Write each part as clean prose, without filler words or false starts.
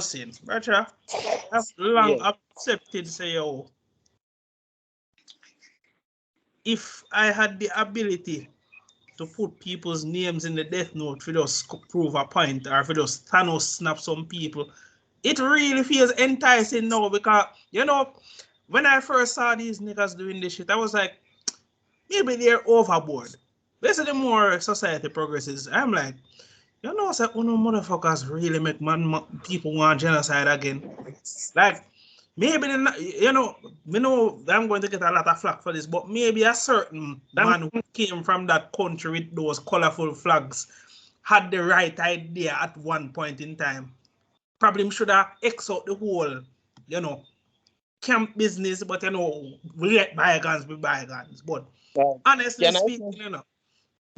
saying, brother, I've long accepted, say, yo, if I had the ability to put people's names in the death note for just prove a point or for just Thanos snap some people, it really feels enticing now because, you know, when I first saw these niggas doing this shit, I was like, maybe they're overboard. Basically, the more society progresses, I'm like, you know, so motherfuckers really make people want genocide again. Like, maybe, you know, me know I'm going to get a lot of flack for this, but maybe a certain man who came from that country with those colorful flags had the right idea at one point in time. Probably should have X out the whole, you know, camp business, but you know, we let bygones be bygones. But honestly speaking, you know.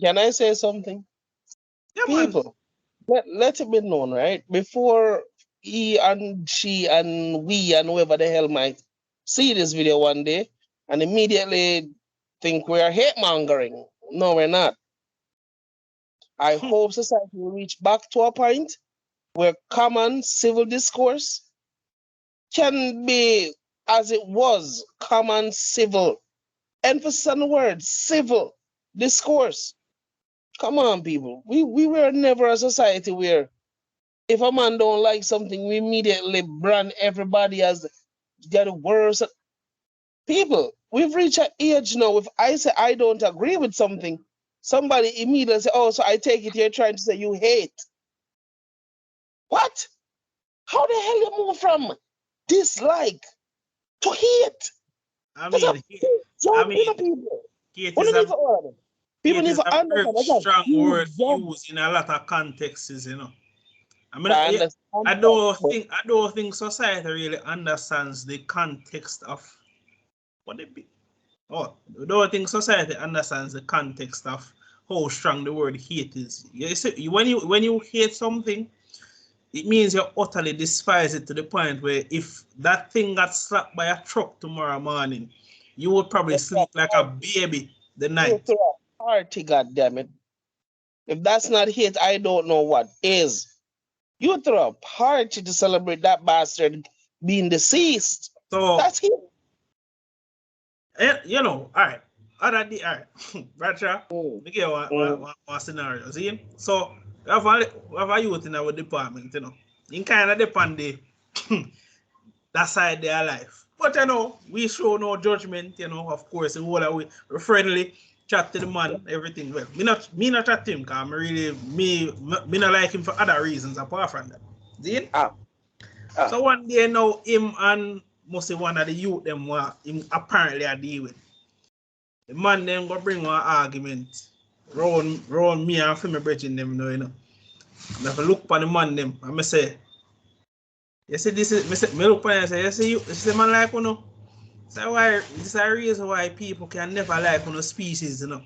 Can I say something? Yeah, people, let it be known, right? Before he and she and we and whoever the hell might see this video one day and immediately think we are hate mongering. No, we're not. I hope society will reach back to a point where common civil discourse can be as it was, common civil. Emphasis on the word civil discourse. Come on, people. We were never a society where if a man don't like something, we immediately brand everybody as the worst. People, we've reached an age now. If I say I don't agree with something, somebody immediately say, "Oh, so I take it you're trying to say you hate." What? How the hell you move from dislike to hate? I mean, hate is a very strong word used in a lot of contexts, you know. I mean, I don't think society really understands the context of what it be. Oh, I don't think society understands the context of how strong the word hate is. You see, when you hate something, it means you utterly despise it to the point where if that thing got slapped by a truck tomorrow morning, you would probably sleep like a baby the night. You throw a party, goddammit. If that's not hate, I don't know what is. You throw a party to celebrate that bastard being deceased. So that's hate. You know, all right. All right, Bradshaw, we get one scenario. See? So, we have a youth in our department, you know. In kind of depend that side of their life. But, you know, we show no judgment, you know, of course, we're friendly, chat to the man, everything. Well, me not chat to him, because me not like him for other reasons apart from that. See? So one day now, him and must be one of the youth them what him apparently are deal with. The man then go bring one argument round me and for me brethren them, you know. And if I look upon the man them, and I say, you see this is me look upon him and say, you see man like you know. So why this is a reason why people can never like you know species, you know.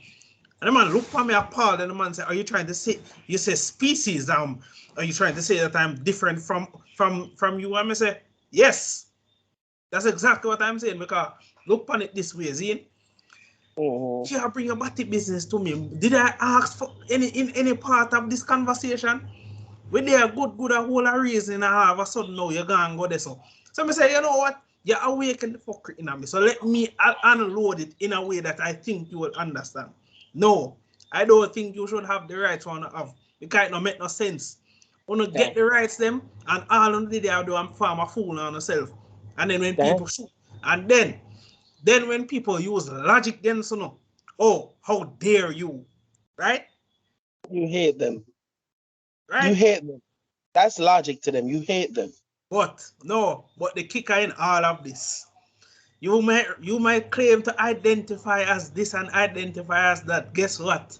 And the man look upon me appalled and the man say, are you trying to say you say species? Are you trying to say that I'm different from you? And I say, yes. That's exactly what I'm saying because look upon it this way, see? You bring your body business to me. Did I ask for any part of this conversation? When they are good a whole reason I have a sudden now you're gonna go there so. So I say, you know what? You awaken the fuck in me. So let me unload it in a way that I think you will understand. No, I don't think you should have the rights one have because it don't make no sense. Wanna get the rights them and all on the day I do I'm farm a fool on yourself. And then when people shoot, and then when people use logic, then so no, oh, how dare you, right? You hate them, right? You hate them. That's logic to them. You hate them. But the kicker in all of this, you might claim to identify as this and identify as that. Guess what?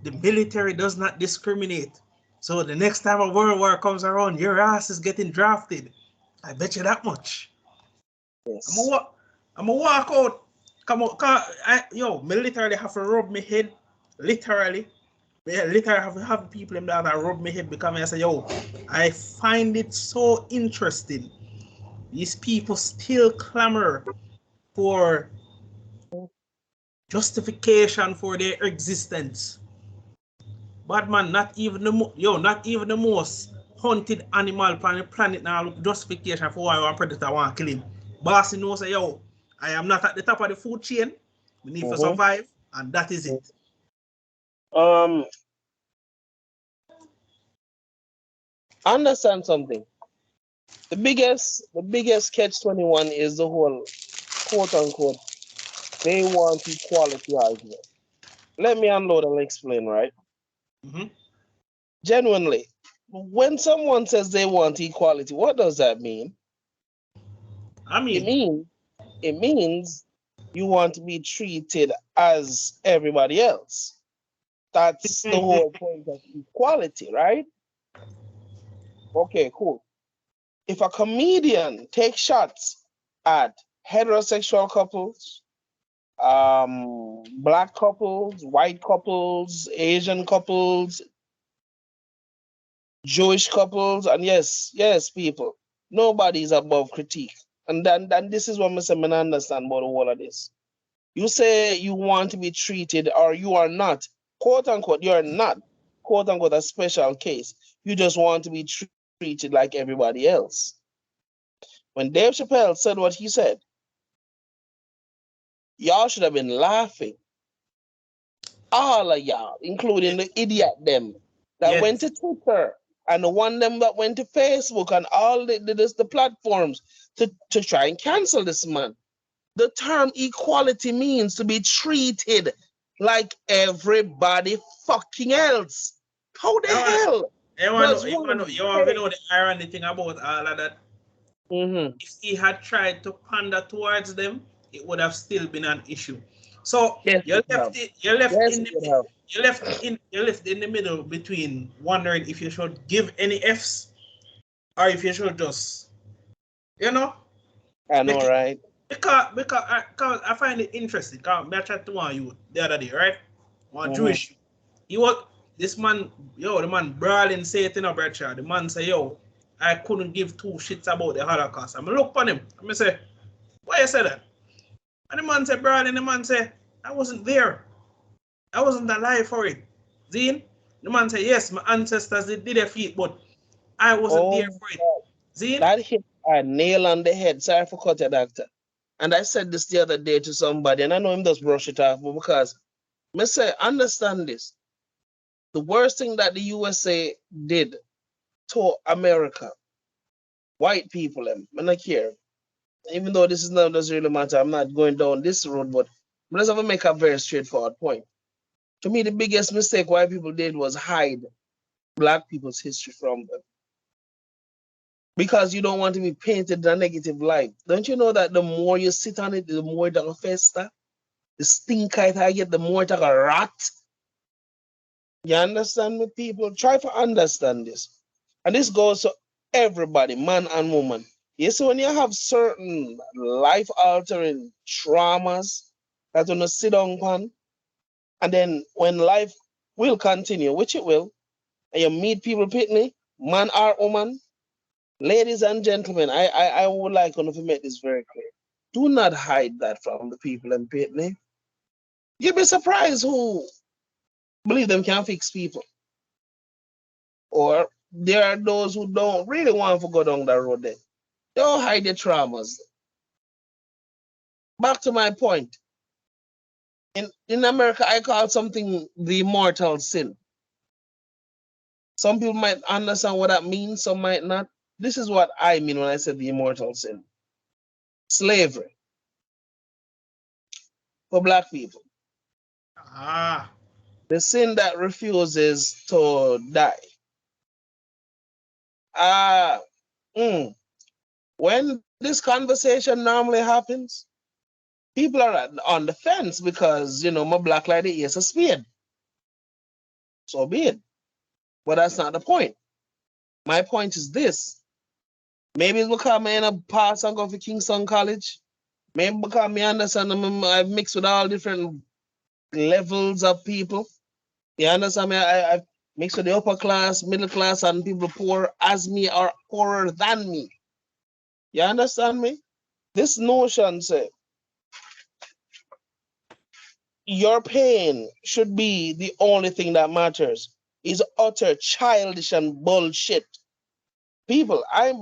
The military does not discriminate. So the next time a world war comes around, your ass is getting drafted. I bet you that much. Yes. I'm gonna walk out. Come on, me literally have to rub my head. Literally have people in that rub my head because I say, yo, I find it so interesting. These people still clamor for justification for their existence. But man, not even the most hunted animal on the planet now look justification for why one predator want to kill him. Boss knows say, yo, I am not at the top of the food chain. We need to survive, and that is it. Understand something. The biggest catch-21 is the whole quote unquote they want equality argument. Let me unload and explain, right? Genuinely, when someone says they want equality, what does that mean? It means you want to be treated as everybody else. That's the whole point of equality, right? Okay, cool. If a comedian takes shots at heterosexual couples, black couples, white couples, Asian couples, Jewish couples, and yes, people, nobody's above critique. And then this is what I understand about all of this. You say you want to be treated, or you are not, quote unquote, you're not, quote unquote, a special case. You just want to be treated like everybody else. When Dave Chappelle said what he said, y'all should have been laughing. All of y'all, including the idiot them that went to Twitter and the one them that went to Facebook and all the platforms to try and cancel this man. The term equality means to be treated like everybody fucking else. How the hell? You want to know the irony thing about all of that? If he had tried to pander towards them, it would have still been an issue. So you're left in the middle between wondering if you should give any Fs or if you should just, you know. I know, right? Because I find it interesting. I chat to one you the other day, right? One Jewish. This man, the man brawling, say it in a brother. The man say, yo, I couldn't give two shits about the Holocaust. I'm look on him. I'm say, why you say that? And the man say, brawling, the man say, I wasn't there. I wasn't alive for it. Zine? The man say, yes, my ancestors did their feet, but I wasn't there for it. Zine? That hit a nail on the head. Sorry for cutting, doctor. And I said this the other day to somebody, and I know him just brush it off, but because I say, understand this. The worst thing that the USA did to America, white people, I don't care. Even though this is not doesn't really matter, I'm not going down this road, but let's have to make a very straightforward point. To me, the biggest mistake white people did was hide black people's history from them. Because you don't want to be painted in a negative light. Don't you know that the more you sit on it, the more it will fester? The stink I get, the more it will rot. You understand me, people? Try to understand this. And this goes to everybody, man and woman. You see, when you have certain life-altering traumas that you sit down on, and then when life will continue, which it will, and you meet people pitney, man or woman, ladies and gentlemen, I would like to make this very clear. Do not hide that from the people in pitney. You'd be surprised who believe them can fix people. Or there are those who don't really want to go down that road there. Don't hide their traumas. Back to my point. In America, I call something the mortal sin. Some people might understand what that means, some might not. This is what I mean when I said the immortal sin. Slavery. For black people. The sin that refuses to die. When this conversation normally happens, people are on the fence because, my black lady is a spade. So be it. But that's not the point. My point is this. Maybe it's because I'm in a pass and go to Kingston College. Maybe because I understand I mix with all different levels of people. You understand me? I mix with the upper class, middle class, and people poor as me or poorer than me. You understand me? This notion say your pain should be the only thing that matters is utter childish and bullshit. people, I'm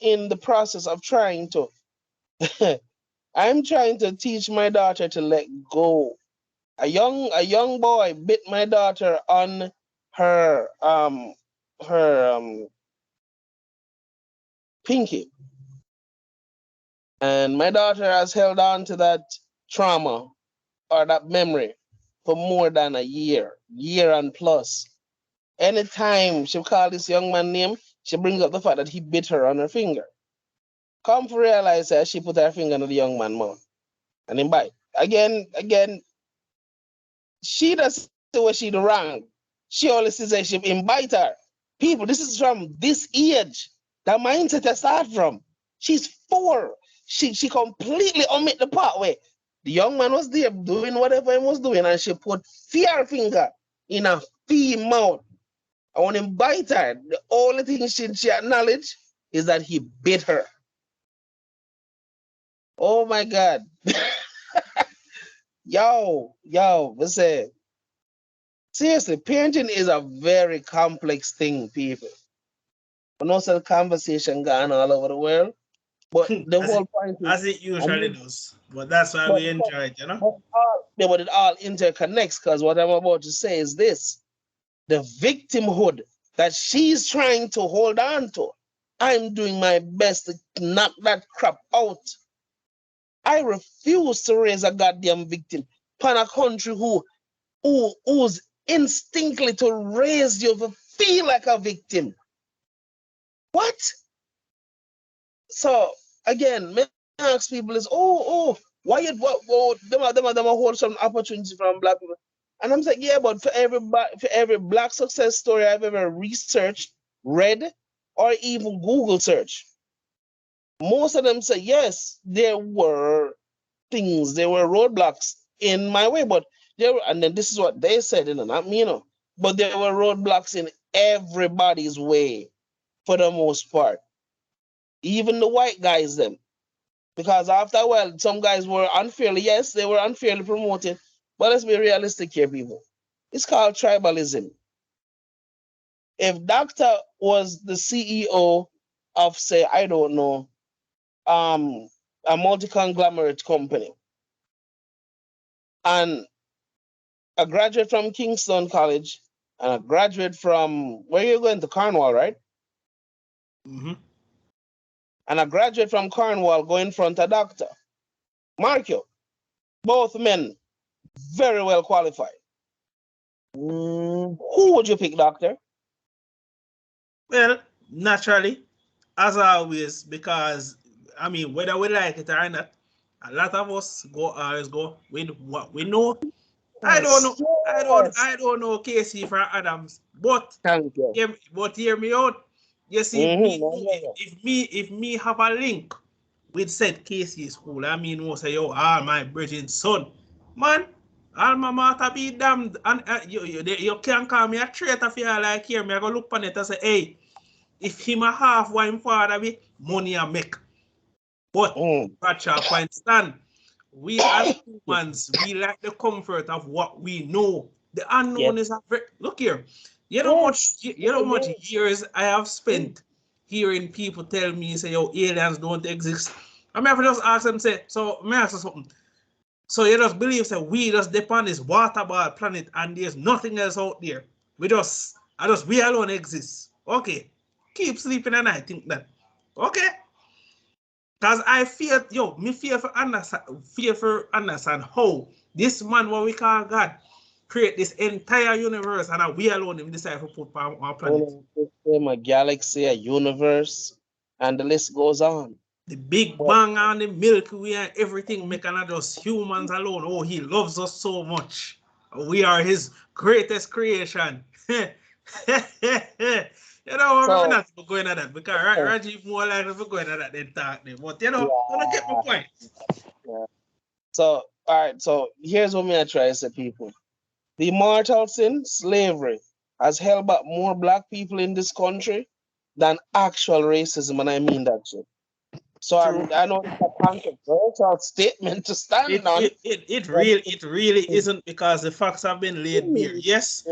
in the process of trying to I'm trying to teach my daughter to let go. A young boy bit my daughter on her her pinky. And my daughter has held on to that trauma or that memory for more than a year and plus. Anytime she call this young man name, she brings up the fact that he bit her on her finger. Come to realize that she put her finger on the young man mouth and him bite. Again, she does what she do wrong. She always says that she invite her. People, this is from this age. That mindset I start from. She's 4. She completely omit the part where the young man was there doing whatever he was doing, and she put fear finger in a fee mouth. I want to invite her. The only thing she acknowledged is that he bit her. Oh my God. yo, listen. Seriously, parenting is a very complex thing, people. I know some conversation going all over the world, but the whole point is, as it usually does. But that's why we enjoy it, you know? But it all interconnects, because what I'm about to say is this. The victimhood that she's trying to hold on to, I'm doing my best to knock that crap out. I refuse to raise a goddamn victim upon a country who's instinctively to raise you to feel like a victim. What? So again, me ask people is, why you them hold some opportunity from black people? And I'm saying, yeah, but for every black success story I've ever researched, read, or even Google search, most of them say yes, there were things, there were roadblocks in my way, but there were, and then this is what they said, not me, but there were roadblocks in everybody's way for the most part. Even the white guys, them. Because after a while, some guys were unfairly, yes, they were unfairly promoted. But let's be realistic here, people. It's called tribalism. If Doctor was the CEO of, say, I don't know, a multi-conglomerate company, and a graduate from Kingston College, and a graduate from, where you going to Cornwall, right? Mm-hmm. And a graduate from Cornwall going in front of Doctor. Mark you, both men very well qualified. Who would you pick, Doctor? Well, naturally, as always, because I mean, whether we like it or not, a lot of us always go with what we know. I don't know. I don't know Casey for Adams, but Thank you. hear me out. You see, if me have a link with said Casey school, I mean, who say, yo, my virgin son, man, alma mater be damned, and you can't call me a traitor if you like here. Me I go look on it and say, hey, if him a half what him father be, money I make. But Bradshaw point stand. We as humans, we like the comfort of what we know. The unknown is a very, look here. You know much years I have spent hearing people tell me, say, yo, aliens don't exist. I mean, I just ask them, say, so may I ask you something? So you just believe that we just depend this water ball planet and there's nothing else out there. We alone exist. Okay. Keep sleeping and I think that. Okay. Because I fear, me fear for understand how this man, what we call God, create this entire universe and we alone him decide to put on our planet. A galaxy, a universe, and the list goes on. The Big Bang and the Milky Way and everything make not just humans alone. Oh, he loves us so much. We are his greatest creation. You know, we're not going at that because Rajiv more likely to going at that than talk them. But you know, gonna get my point. Yeah. So, all right, so here's what I try to say, people. The mortal sin, slavery, has held back more black people in this country than actual racism, and I mean that shit. So I know it's a controversial statement to stand on. It really isn't, because the facts have been laid bare. Yes,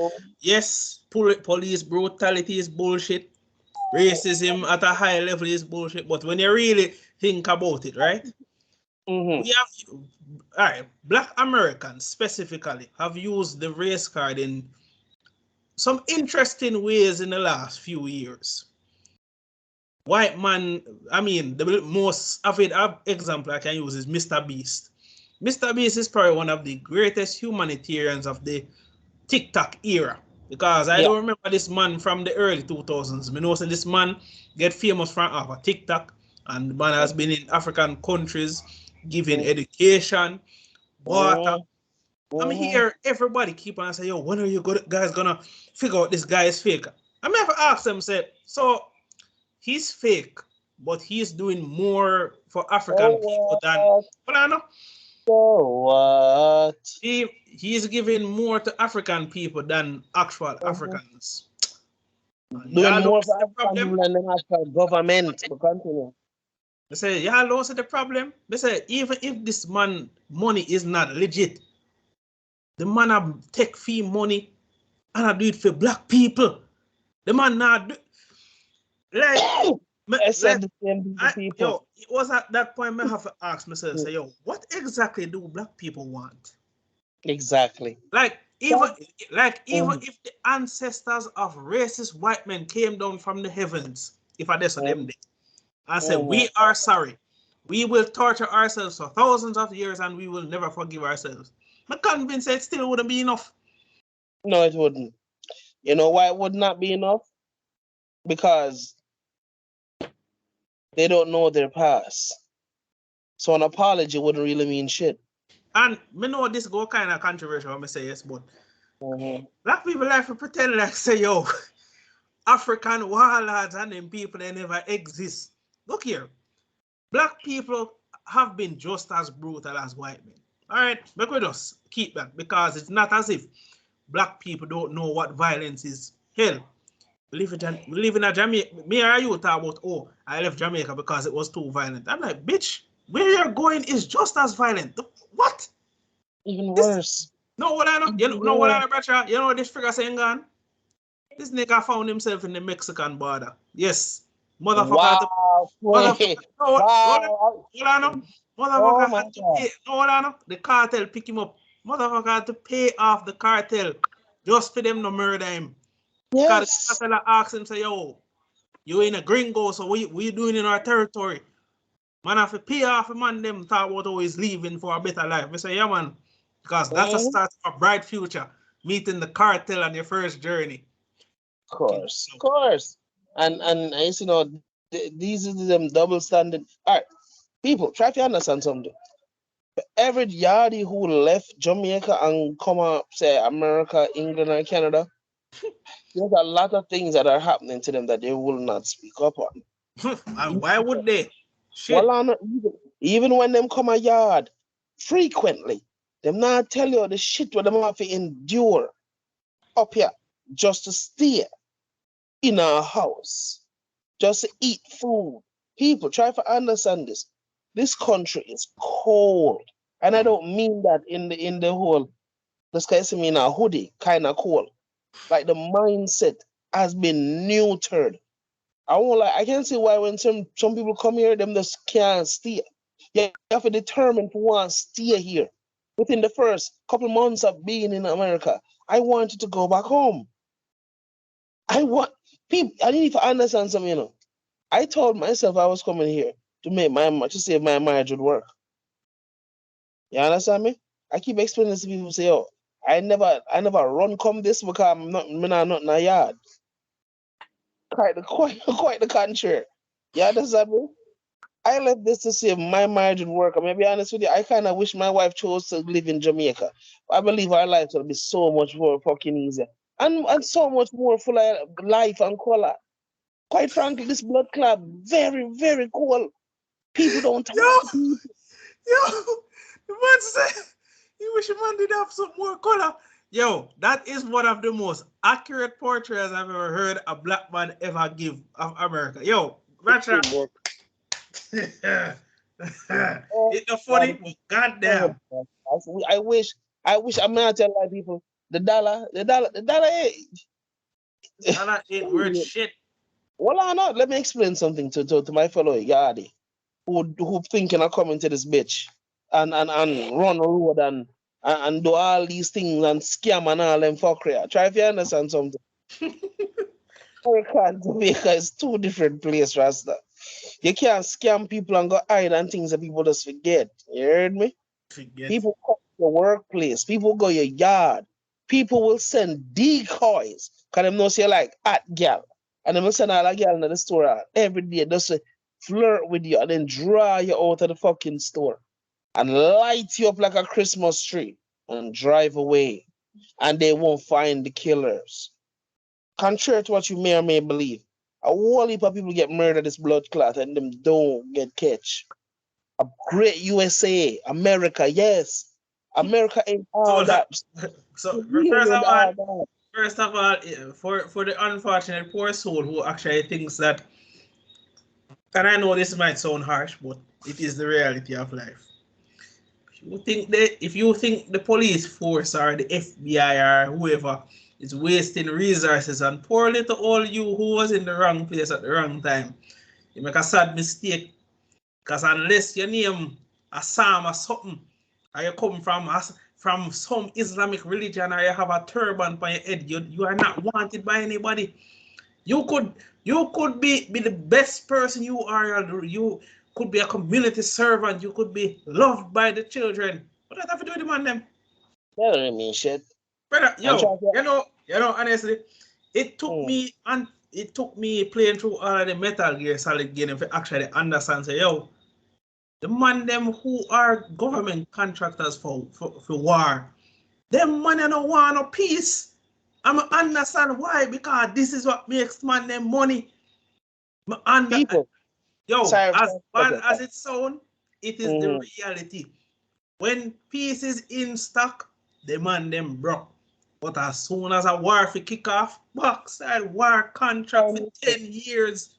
police brutality is bullshit. racism at a high level is bullshit. But when you really think about it, right? Mm-hmm. We have, all right, Black Americans specifically have used the race card in some interesting ways in the last few years. White man, I mean, the most avid example I can use is Mr. Beast. Mr. Beast is probably one of the greatest humanitarians of the TikTok era because I Yeah. don't remember this man from the early 2000s. I know so this man get famous from TikTok, and the man has been in African countries giving education, water. I'm here, everybody keep on saying, yo, when are you guys gonna figure out this guy is fake? I mean, if I ask them, say, so he's fake, but he's doing more for African people than, but I know. So what? He's giving more to African people than actual Africans. Doing Y'all more don't see for the African problem. people than the national government. But continue. They say, y'all don't see the problem. They say, even if this man money is not legit, the man have take fee money and I do it for black people. The man not do, like, I said the same to people. yo, it was at that point I have to ask myself, say, yo, what exactly do black people want? Exactly. Like even if the ancestors of racist white men came down from the heavens, if I did them day, and said, we are sorry. We will torture ourselves for thousands of years and we will never forgive ourselves. I'm convinced it still wouldn't be enough. No, it wouldn't. You know why it would not be enough? Because they don't know their past. So an apology wouldn't really mean shit. And me know this go kind of controversial when I say yes, but black people like to pretend like say, yo, African warlords and them people, they never exist. Look here. Black people have been just as brutal as white men. All right, make we just keep that because it's not as if black people don't know what violence is. Hell, we live in a Jamaica. Me or you talk about, oh, I left Jamaica because it was too violent. I'm like, bitch, where you're going is just as violent. What? Even worse. No, what I know? You know what I know, brother? You know what this figure saying gone? This nigga found himself in the Mexican border. Yes. Motherfucker wow. had to, motherfucker, Wow. motherfucker had to pay. No, what I know? The cartel pick him up. Motherfucker had to pay off the cartel just for them to murder him. Because the cartel asked him, say, yo, you in a gringo, so what you doing in our territory? Man, have to pay off a man them talk about always leaving for a better life. I say, yeah, man, because that's a start of a bright future. Meeting the cartel on your first journey. Of course. And you know, these are them double standard. All right, people, try to understand something. Every yardie who left Jamaica and come up, say America, England, or Canada, there's a lot of things that are happening to them that they will not speak up on. And why would they? Shit. Well, even when them come a yard, frequently, them not tell you the shit what them have to endure up here just to stay in our house, just to eat food. People, try to understand this. This country is cold. And I don't mean that in the whole, this guy see me in a hoodie, kind of cold. Like the mindset has been neutered. I can see why when some people come here, them just can't stay. You have to determine who wants to stay here. Within the first couple months of being in America, I wanted to go back home. I need to understand something, you know. I told myself I was coming here to see if my marriage would work. You understand me? I keep explaining this to people, say, oh, I never run come this because I'm not in a yard. Quite the contrary. You understand me? I left this to see if my marriage would work. I'm gonna be honest with you. I kind of wish my wife chose to live in Jamaica. I believe our lives would be so much more fucking easier and so much more full of life and color. Quite frankly, this blood club very, very cool. People don't talk to people. Yo, the man said you wish your man did have some more color. Yo, that is one of the most accurate portraits I've ever heard a black man ever give of America. Yo, Ratchet. It's not funny, but goddamn. I wish I'm not telling like people the dollar Dollar ain't worth shit. Well, I know. Let me explain something to my fellow Yardi who thinking of coming to this bitch and run a road and do all these things and scam and all them fuckery. Try if you understand something. America and Jamaica is two different places, Rasta. You can't scam people and go hide and things that people just forget. You heard me? Forget. People come to your workplace. People go your yard. People will send decoys. Because them know say like at gal. And them will send all a gal in the store every day just to flirt with you and then draw you out of the fucking store and light you up like a Christmas tree and drive away. And they won't find the killers. Contrary to what you may or may believe, a whole heap of people get murdered this blood clot and them don't get catch. A great USA, America, yes. America ain't all So, that. so Really ain't all that. first of all, for the unfortunate poor soul who actually thinks that, and I know this might sound harsh, but it is the reality of life. If you think the police force or the FBI or whoever is wasting resources on poor little old you who was in the wrong place at the wrong time, you make a sad mistake. Because unless your name a Psalm or something, or you come from some Islamic religion or you have a turban on your head, you are not wanted by anybody. You could be the best person you are. You could be a community servant. You could be loved by the children. What does that have to do with the man them? That don't mean shit. Brother, And try yo, honestly, it took to, me and it took me playing through all of the Metal Gear Solid game to actually understand say, yo, the man them who are government contractors for war, them man don't want no peace. I'm understand why, because this is what makes man them money. people. Yo, Sorry, as bad as it sounds, it is the mm, reality. When peace is in stock, the man them broke. But as soon as a war for kick off, backside war contract for 10 years.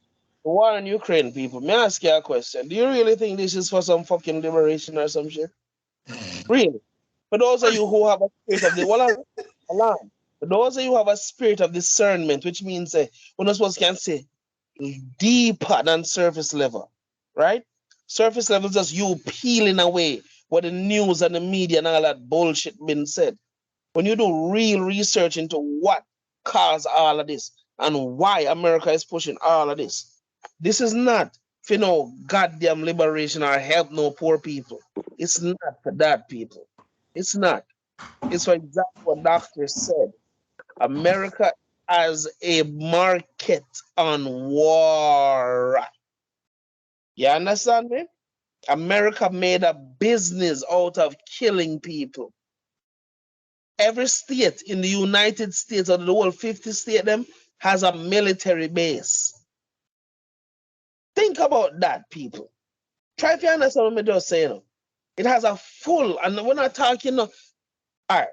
the war in Ukraine, people. May I ask you a question? Do you really think this is for some fucking liberation or some shit? Really? For those of you who have a spirit of the alarm. For those of you who have a spirit of discernment, which means we're not supposed to can say deeper than surface level, right? Surface level is just you peeling away what the news and the media and all that bullshit been said. When you do real research into what caused all of this and why America is pushing all of this is not for no goddamn liberation or help no poor people. It's not for that, people. It's not. It's for exactly what doctor said. America as a market on war. You understand me? America made a business out of killing people. Every state in the United States, or the whole 50 state them, has a military base. Think about that, people. Try if you understand what I'm just saying. It has a full, and we're not talking, all right.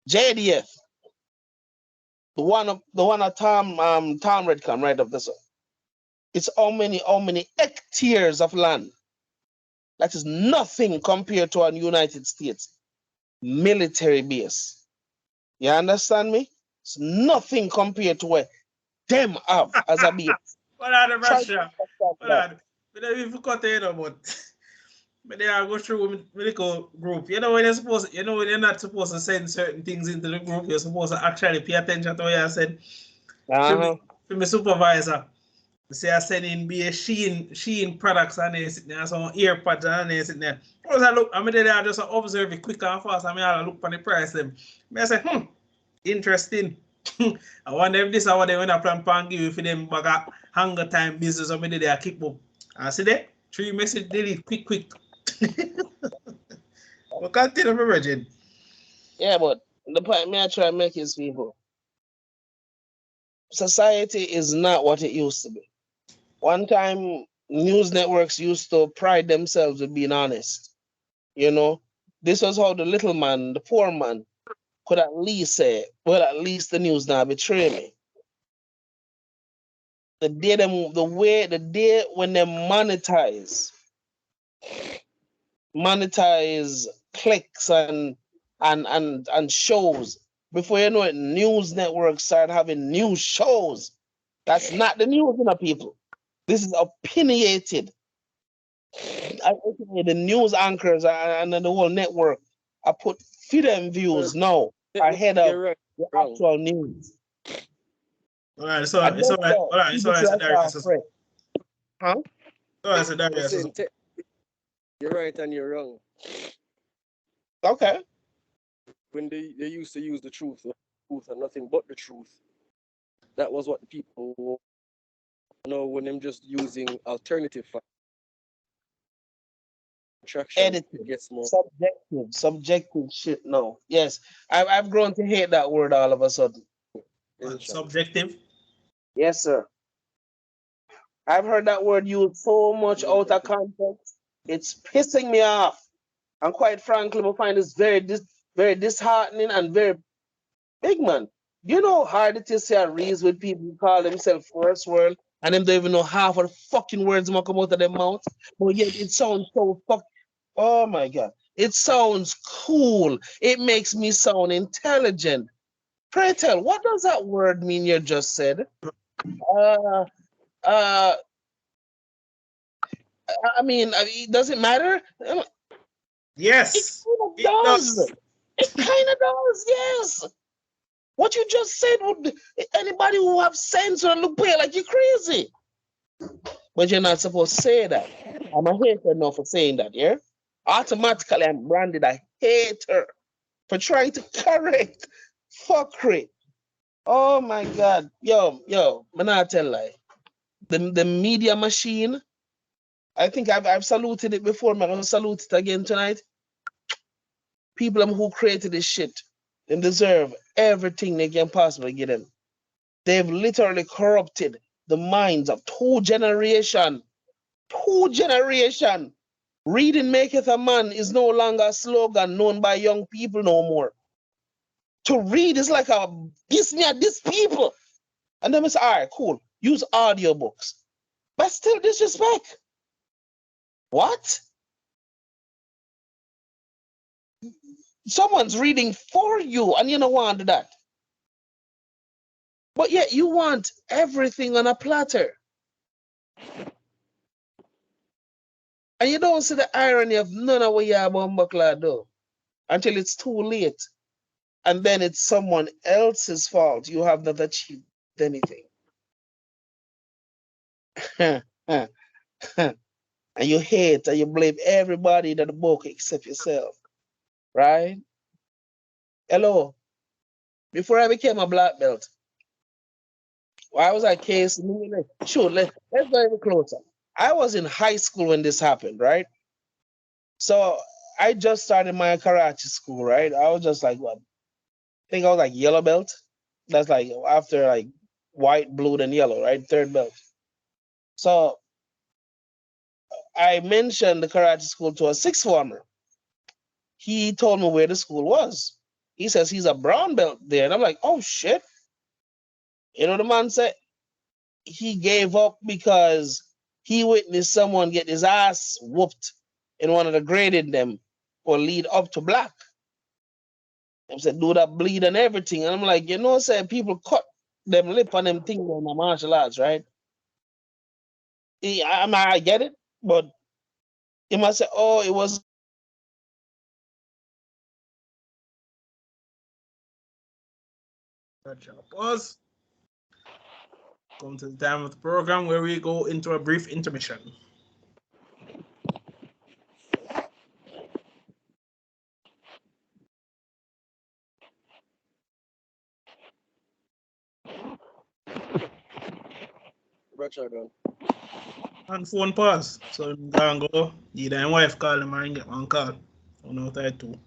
JDF, the one that Tom Redcom right up this one. It's how many hectares of land. That is nothing compared to a United States military base. You understand me? It's nothing compared to what them have as a base. What are the Russia? What are the? But if you cut it, but they are go through medical group. You know when you're supposed, you know when you're not supposed to send certain things into the group, you're supposed to actually pay attention to what you said. For my supervisor, say I send in be a Shein products and they sitting there, some earpods and they sitting there. As I look, I mean, I just observe it quick and fast. I mean, I look for the price them. I say, interesting. I wonder if this is what they want to plan to give you for them bag of hunger time business or maybe they keep up. I see that 3 message delete quick. We continue, my virgin. Yeah, but the point me I try to make is, people, society is not what it used to be. One time, news networks used to pride themselves with being honest. You know, this was how the little man, the poor man, could at least say, well, at least the news now betray me. The day when they monetize clicks and shows, before you know it, news networks start having news shows. That's not the news, people. This is opinionated. The news anchors and then the whole network I put freedom views now ahead of the actual news. All right, it's all right. All right, it's all right. Darius. Huh? All right, Darius. You're right and you're wrong. Okay. When they used to use the truth and nothing but the truth, that was what the people know when them just using alternative facts. Edited, gets more subjective shit. No, yes, I've grown to hate that word all of a sudden. Subjective. Yes, sir. I've heard that word used so much out of context. It's pissing me off, and quite frankly, I find this very disheartening and very big, man. You know how hard it is to reason with people who call themselves first world and them don't even know half of the fucking words that come out of their mouth, but yet it sounds so fucking. Oh my God. It sounds cool. It makes me sound intelligent. Pray tell, what does that word mean you just said? I mean, does it matter? Yes. It does. It kind of does, yes. What you just said would anybody who have sense would look pay like you're crazy. But you're not supposed to say that. I'm a hater now for saying that, yeah? Automatically, I'm branded a hater for trying to correct fuckery. Oh my God. Yo, I'm not tell lie. The media machine, I think I've saluted it before, I'm gonna salute it again tonight. People who created this shit, they deserve everything they can possibly get them. They've literally corrupted the minds of two generation. Reading maketh a man is no longer a slogan known by young people no more. To read is like a this me at this people. And then we say, all right, cool. Use audiobooks. But still disrespect. What? Someone's reading for you and you don't want that. But yet you want everything on a platter. And you don't see the irony of none of what you have on buckler though. Until it's too late. And then it's someone else's fault. You have not achieved anything. And you hate and you blame everybody in the book except yourself. Right? Hello. Before I became a black belt, why was I case? Sure, let's go even closer. I was in high school when this happened, right? So I just started my karate school, right? I was just like, what? I think I was like yellow belt. That's like after like white, blue, then yellow, right? Third belt. So I mentioned the karate school to a sixth former. He told me where the school was. He says he's a brown belt there. And I'm like, oh shit. You know, the man said he gave up because he witnessed someone get his ass whooped in one of the graded them or lead up to black. I said, do that bleed and everything. And I'm like, you know, say people cut them lip on them things in the martial arts, right? I get it, but you must say, oh, it was. Pause. Come to the time of the program where we go into a brief intermission. And phone pause. So I'm gonna go. Either my wife call him or get one call. I know that too.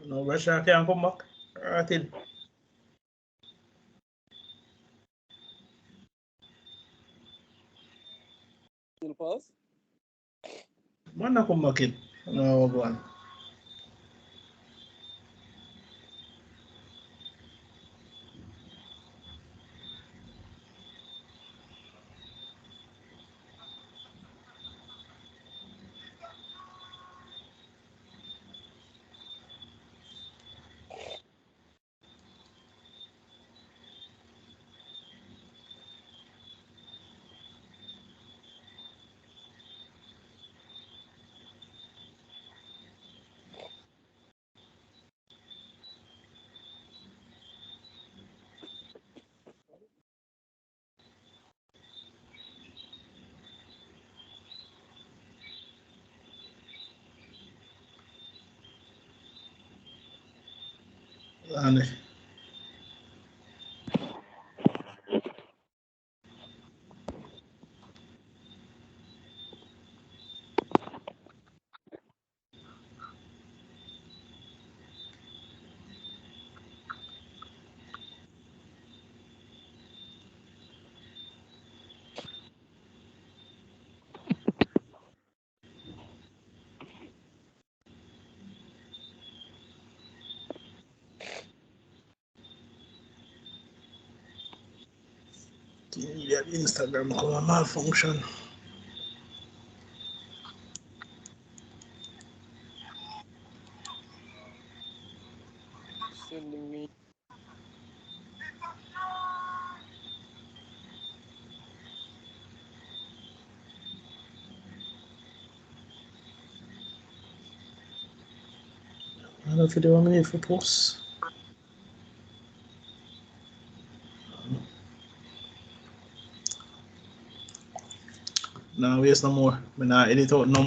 No, Russia can't come back. Right in. Still pass? Man, not come back in. No, go on. And yeah, Instagram come a malfunction. Sending me. I don't video I'm need for post. Now waste no more. I'm not edit out no more.